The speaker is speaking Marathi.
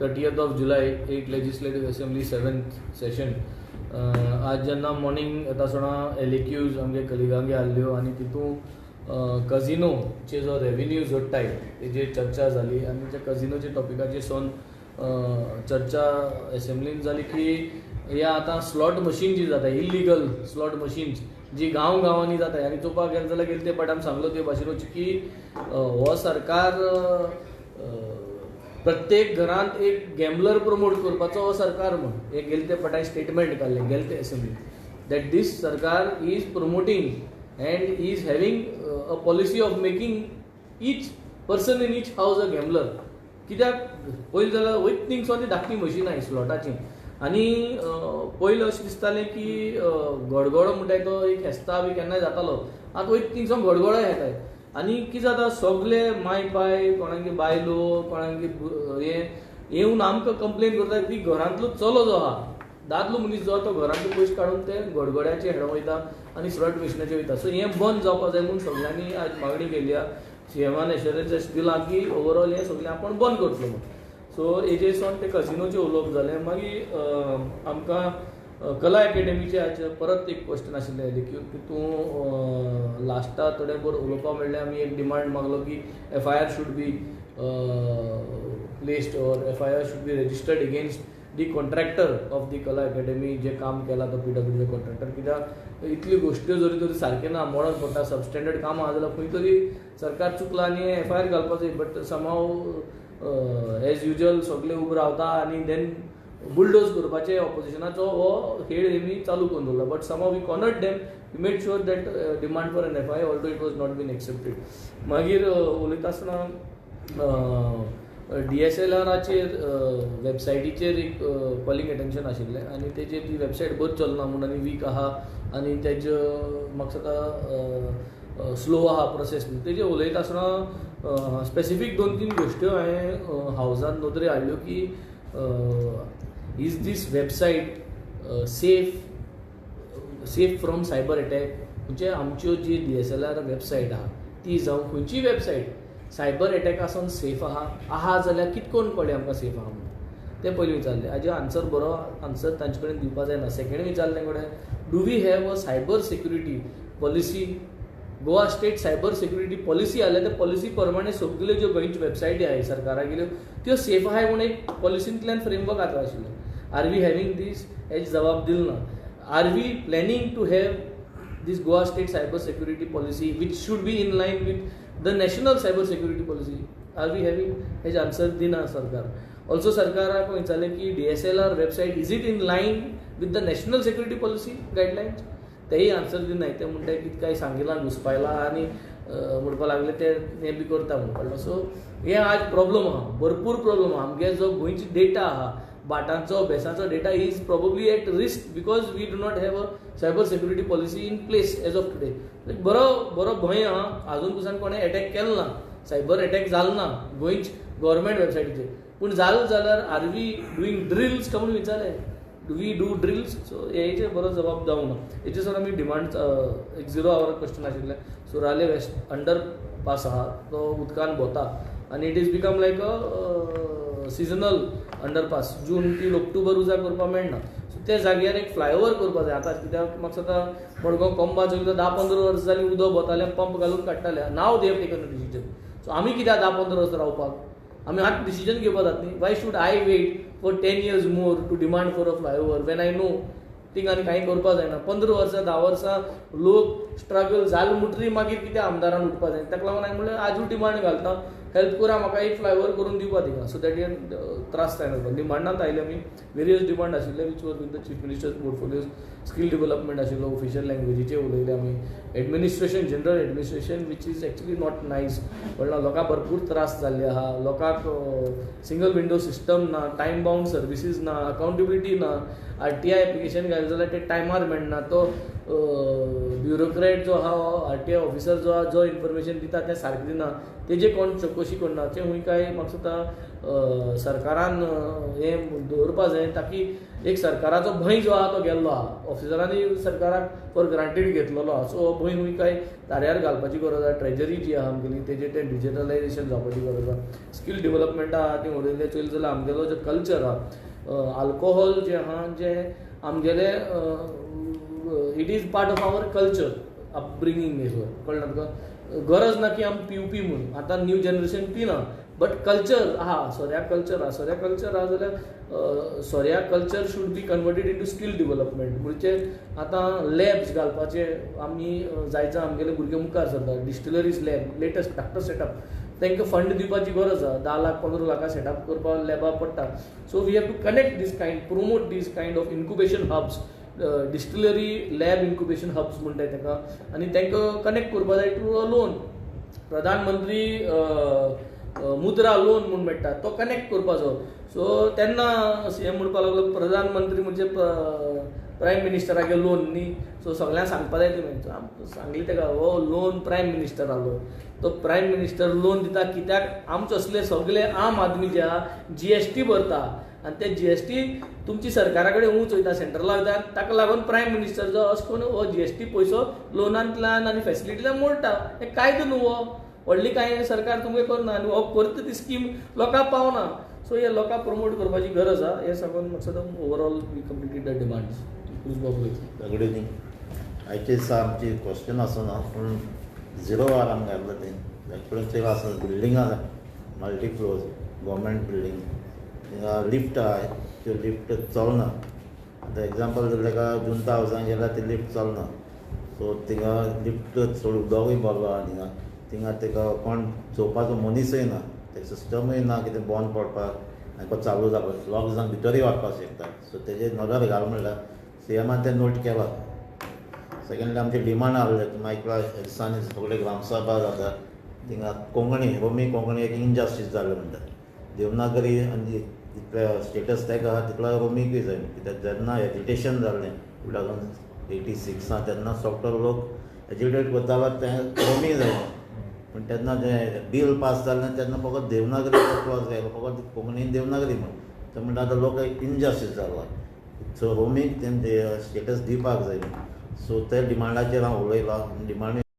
30th of July 8 Legislative Assembly 7th session. आज जेन्ना मॉर्निंग येता आसतना LAQs आमगे कलिगांगे आल्ल्यो आनी तितून कजिनोचे जो रेव्हेन्यू जोडटाय तेजेर चर्चा जाली आनी त्या कजिनोच्या टॉपिकाचेर सोन चर्चा असेंब्लीन जाली की ह्या आतां स्लॉट मशीन जी जाता इल्लिगल स्लॉट मशीन्स जी गांवांनी जाता आनी चोवपाक गेले जाल्यार गेले ते पाटान सांगलो ते भाशेनूच की हो सरकार प्रत्येक घरांत एक गॅम्बलर प्रमोट करपाचो हो सरकार म्हण एक गेले ते पटाय स्टेटमेंट काडलें गेले ते असेंब्लीन that this sarkar is promoting and is having a policy of making each person in each house a gambler. कित्याक पयलीं जाल्यार वयत थिंगसोन ती धाकटी मशीन आहाय स्लॉटाची आनी पयलीं अशें दिसतालें की गडगडो म्हणटाय तो एक हेस्ता बी केन्नाय जातालो. आतां वयत थिंगसोन गडगडोय येताय आनी कितें जाता सगळे माय बाय कोणागे बायलो कोणागे हे येवन आमकां कंप्लेन करता की घरांतलो चलो जो आहा दादलो मनीस जो तो घरांतलो पयशे काडून ते गडगड्याचे हेडो वयता आनी स्लॉट मशिनाचेर वयता. सो हें बंद जावपाक जाय म्हूण सगळ्यांनी आज मागणी केली आहा. सीएमान एश्युरन्स दिला की ओवरऑल हें सगळें आपण बंद करतलो म्हूण. सो हेजेर सोन ते कजिनोचें उलोवप जालें. मागीर आमकां कला अकॅडमीचे आज परत एक क्वेश्चन आशिल्लें तितून लास्टा थोडें बरें उलोवपाक मेळ्ळें. आमी एक डिमांड मागलो की FIR should be placed or FIR should be registered against the contractor of the कला अकॅडमी जे काम केला तो PWC कॉन्ट्रॅक्टर. कित्याक इतल्यो गोश्ट्यो जरी तरी सारकें ना मोडोन पडटा सबस्टँडर्ड काम आहा जाल्यार खंय तरी सरकार चुकला आनी FIR घालपाक जाय. बट समहाव एज युजल सगळे उबे रावता आनी देन बुलडोज करपाचे ऑपोजिशनाचो हो खेळ हेमी चालू करून दवरला. But somehow we cornered them we made sure that demand for an FIR although it was not been accepted. मागीर उलयता आसतना DSLRाचेर वेबसायटीचेर एक कॉलिंग अटेंशन आशिल्लें आनी तेजेर ती वेबसायट बरी चलना म्हणून आनी वीक आहा आनी तेजो म्हाका दिसता स्लो आहा प्रोसेस म्हणून तेजेर उलयता आसतना स्पेसिफीक 2-3 गोश्ट्यो हांवें हावजान नोदरे हाडल्यो की is this website safe from cyber attack. म्हणजे आमच्यो जी DSLR वेबसायट आहा ती जावं खंयची वेबसायट सायबर अटॅकासून सेफ आहा जाल्यार कितकोन कळ्ळें आमकां सेफ आहा म्हणून तें पयलीं विचारलें. हाजे आन्सर बरो आन्सर तांचे कडेन दिवपाक जायना. सेकेंड विचारलें कडेन do we have a cyber security policy. Goa state cyber security policy आसल्या त्या पॉलिसी प्रमाणे सगल्यो ज्यो गोंयच्यो वेबसायटी आहाय सरकारागेल्यो त्यो सेफ आहाय म्हणून एक पॉलिसींतल्यान फ्रेमवर्क आता आशिल्लो. आर वी हॅविंग दीस हेज जबाब दिलो ना. Are we planning to have this Goa state cyber security policy which should be in line with the national cyber security policy. Are we having हेज आन्सर दिना सरकार. ऑल्सो सरकाराक विचारलें की DSLR website is it in line with the national security policy guidelines. तेही आन्सर दिनाय. ते म्हणटाय की काय सांगिला घुसपायला आनी म्हणपाक लागले ते हें बी करता म्हणपाक. सो हें आज प्रॉब्लम आहा भरपूर प्रॉब्लम आहा. आमगे जो गोंयची डेटा आहा बाटांचो बेसांचो data is probably at risk because we do not have a cyber security policy in place as of today. बरो भंय आहा. आजून पसून कोणें अटॅक केलो ना सायबर अटॅक जालो ना गोंयच गव्हर्मेंट वेबसायटीचेर. पूण जालो जाल्यार आर वी डुईंग ड्रिल्स काय म्हणून विचारलें do we do drills. So हेचेर बरो जबाब जावंक ना. हेचेर सर आमी डिमांड एक 0 आवर क्वेश्चन आशिल्लें. सो राले वेस्ट अंडरपास आहा तो उदकान भोंवता आनी it is become like a seasonal underpass. June till October उजार करपाक मेळना. सो त्या जाग्यार एक फ्लायओवर करपाक जाय आतां. कित्याक म्हाका दिसता मडगांव पंपा चलता 10-15 वर्स जालीं उदक भोंवतालें पंप घालून काडटाले. Now they have taken a decision. So आमी कित्याक 10-15 वर्स रावपाक आमी आतां डिसिजन घेवपाक जाता न्ही. Why should I wait for 10 years more to demand for a flyover when I nothing आनी कांय करपाक जायना. 15 वर्सां 10 वर्सां लोक स्ट्रगल जाल म्हणटरी मागीर कितें आमदारान उठपाक जाय. ताका लागून हांवें म्हणलें आजूय डिमांड घालता हेल्प करा म्हाका एक फ्लायओवर करून दिवपाक थिंगा. सो दॅट त्रास जायना. डिमांडांत आयले आमी वेरियस डिमांड आशिल्ले which was with the chief ministers portfolios. Skill development आशिल्लो ऑफिशियल लँग्वेजीचेर उलयले आमी. Administration general administration which is actually not nice. कळ्ळें लोकांक भरपूर त्रास जाल्ले आहा. लोकांक सिंगल विंडो सिस्टम ना टायम बाउंड सर्विसीस ना अकाउंटेबिलिटी ना. RTI एप्लिकेशन घायलें जाल्यार ते टायमार मेळना. तो ब्युरोक्रेट जो आहा RTI ऑफिसर जो आहा जो इन्फॉर्मेशन दिता तें सारकें दिना तेजे कोण चवकशी करना तें खूंय काय म्हाका दिसता सरकारान हें दवरपा जाय ताकी एक सरकाराचो भंय जो आहा तो गेल्लो आहा ऑफिसरांनी सरकाराक फॉर ग्रांटेड घेतलेलो आहा सो हो भंय खूंय काय ताऱ्यार घालपाची गरज आहा ट्रेजरी जी आहा आमगेली तेजेर तें डिजिटलायजेशन जावपाची गरज आहा स्कील डेव्हलपमेंट आहा ती उडयलें चोयलें जाल्यार आमगेलो जो कल्चर आहा आल्कोहॉल जें आहा जें आमगेले it is part of our culture upbringing हेजो कळ्ळें तुका गरज ना की आमी पिवपी म्हणून आतां न्यू जनरेशन पिना बट कल्चर आहा सोऱ्या कल्चर आहा जाल्यार सोऱ्या culture should be converted into skill development म्हणजे आतां लॅब्स घालपाचे आमी जायचं आमगेले भुरगे मुखार सरता distilleries lab latest doctor setup तांकां फंड दिवपाची गरज आहा 10 लाख 15 लाख सेटअप करपाक लॅबा पडटा so we have to connect this kind promote this kind of incubation hubs distillery lab incubation hubs म्हणटात ताका आनी तांकां कनेक्ट करपा जाय टू अ लोन प्रधानमंत्री मुद्रा लोन म्हूण मेळटा तो कनेक्ट करपाचो सो तेन्ना CM म्हणपाक लागलो प्रधानमंत्री म्हणजे प्रायम मिनिस्टरागे लोन न्ही सो सगळ्यांक सांगपा जाय तुवें सांगली ताका हो लोन प्रायम मिनिस्टर आलो तो प्रायम मिनिस्टर लोन दिता कित्याक आमचे असले सगळे आम आदमी जे आहा GST भरता आनी ते GST तुमची सरकारा कडेन उंच वयता सेंट्रला वयता ताका लागून प्रायम मिनिस्टर जो अशें करून हो GST पयसो लोनांतल्यान आनी फॅसिलिटींतल्यान मोडटा हे कायदो न्हू हो व्हडली कांय सरकार तुमकां करना आनी हो करता ती स्कीम लोकांक पावना सो हे लोकांक प्रमोट करपाची गरज आहा हे सांगून म्हाका दिसता overall we completed the demands good evening आयचे दिसा आमची क्वेश्चन आसना पूण 0 वर आमकां घातलें तें एक्सपिरियन्स थंय आसा बिल्डिंगां मल्टी फ्लोर गव्हर्मेंट बिल्डींग थिंगा लिफ्ट आहाय त्यो लिफ्ट चलना आतां एग्जाम्पल जर ताका जुंता हावसांत गेल्यार ती लिफ्ट चलना सो थिंगा लिफ्ट चड उदकूय भरलो आहा थिंगा ताका कोण चोवपाचो मनीसय ना ते सिस्टमूय ना कितें बंद पडपाक आनी तो चालू जावपाक लॉक जावन भितरूय वचपाक शकता सो तेजेर नजर घाल म्हणल्यार CMान तें नोट केलां सेकेंडली आमचे डिमांड आहले मायक्रो दिसांनी सगळे ग्रामसभा जाता थिंगा कोंकणी रोमी कोंकणी एक इनजस्टीस जालें म्हणटा देवनागरी आनी जितले स्टेटस ताका आहा तितलो रोमीकूय जाय कित्याक जेन्ना एजिटेशन जाल्लें 1986 तेन्ना सगळो लोक एजिटेट करतालो तें रोमी जाय पूण तेन्ना जें बील पास जाल्लें तेन्ना फकत देवनागरी क्लॉज जाय फकत कोंकणीन देवनागरी म्हण ते म्हणटा आतां लोक इनजस्टीस जाला सो रोमीक तें स्टेटस दिवपाक जाय सो ते डिमांडाचेर हांव उलयलां डिमांडूय